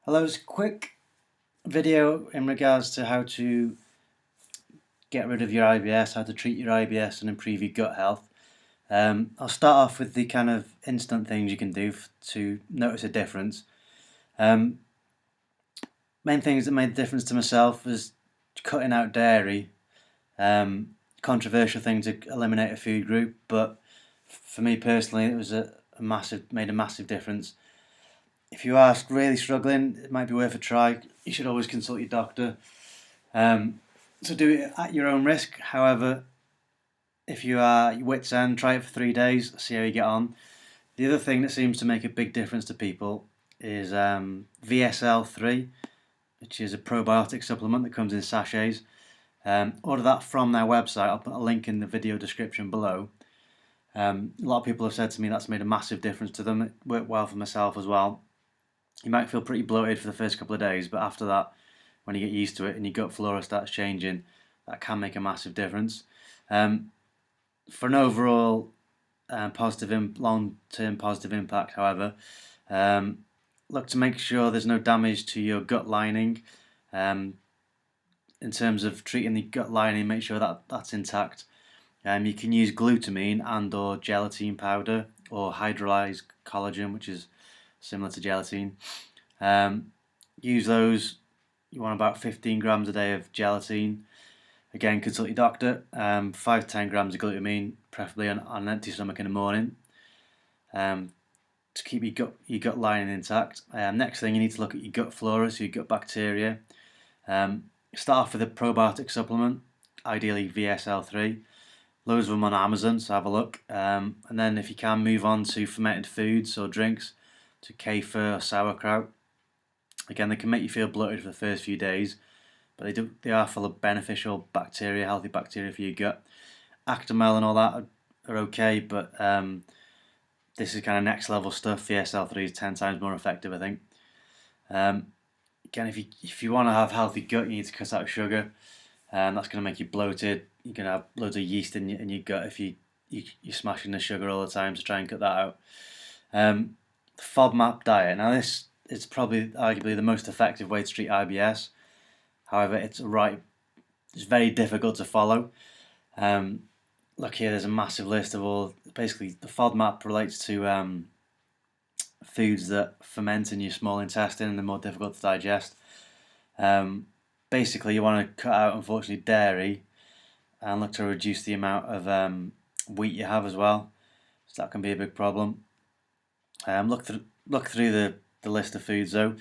Hello, it's a quick video in regards to how to get rid of your IBS, how to treat your IBS and improve your gut health. I'll start off with the kind of instant things you can do to notice a difference. Main things that made a difference to myself was cutting out dairy. Controversial thing to eliminate a food group, but for me personally it was made a massive difference. If you are really struggling, it might be worth a try. You should always consult your doctor. So do it at your own risk. However, if you are at your wit's end, try it for 3 days, see how you get on. The other thing that seems to make a big difference to people is VSL3, which is a probiotic supplement that comes in sachets. Order that from their website. I'll put a link in the video description below. A lot of people have said to me that's made a massive difference to them. It worked well for myself as well. You might feel pretty bloated for the first couple of days, but after that, when you get used to it and your gut flora starts changing, that can make a massive difference. For an overall long-term positive impact, however, look to make sure there's no damage to your gut lining. In terms of treating the gut lining, make sure that that's intact. You can use glutamine and or gelatine powder or hydrolyzed collagen, which is similar to gelatine. Use those. You want about 15 grams a day of gelatine. Again, consult your doctor. 5 to 10 grams of glutamine, preferably on an empty stomach in the morning, to keep your gut lining intact. Next thing, you need to look at your gut flora, so your gut bacteria. Start off with a probiotic supplement, ideally VSL3. Loads of them on Amazon, so have a look. And then if you can, move on to fermented foods or drinks, to kefir or sauerkraut. Again, they can make you feel bloated for the first few days, but they are full of beneficial bacteria, healthy bacteria for your gut. Actimel and all that are okay, but this is kind of next level stuff. VSL3 is 10 times more effective, I think. Again, if you want to have healthy gut, you need to cut out sugar. That's going to make you bloated. You're going to have loads of yeast in your gut if you're smashing the sugar all the time, to try and cut that out. The FODMAP diet. Now this is probably arguably the most effective way to treat IBS. However, it's very difficult to follow. Look here, there's a massive list of all. Basically, the FODMAP relates to foods that ferment in your small intestine and they're more difficult to digest. Basically, you want to cut out, unfortunately, dairy and look to reduce the amount of wheat you have as well. So that can be a big problem. Look through the list of foods though.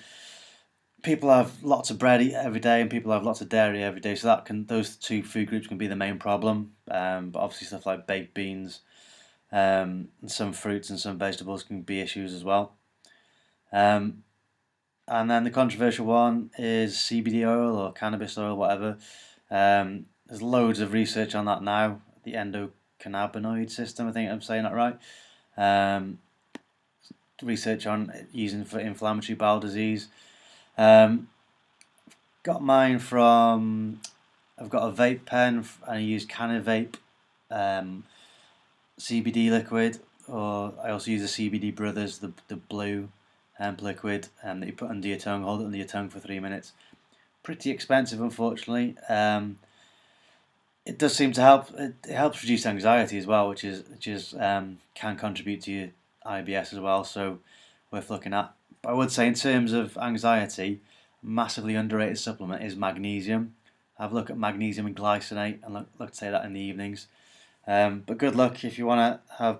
People have lots of bread every day and people have lots of dairy every day, so those two food groups can be the main problem. But obviously stuff like baked beans and some fruits and some vegetables can be issues as well. And then the controversial one is CBD oil or cannabis oil, whatever. There's loads of research on that now. The endocannabinoid system, I think I'm saying that right. Research on using for inflammatory bowel disease. Got mine from, I've got a vape pen and I use Cannavape CBD liquid, or I also use the CBD Brothers, the blue hemp liquid that you put under your tongue, hold it under your tongue for 3 minutes. Pretty expensive, unfortunately. It does seem to help. It helps reduce anxiety as well, which can contribute to your IBS as well, so worth looking at. But I would say in terms of anxiety, massively underrated supplement is magnesium. Have a look at magnesium and glycinate and look to say that in the evenings. But good luck. If you want to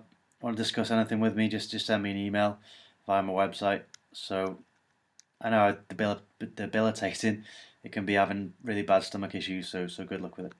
discuss anything with me, just send me an email via my website. So I know debilitating it can be, having really bad stomach issues, so good luck with it.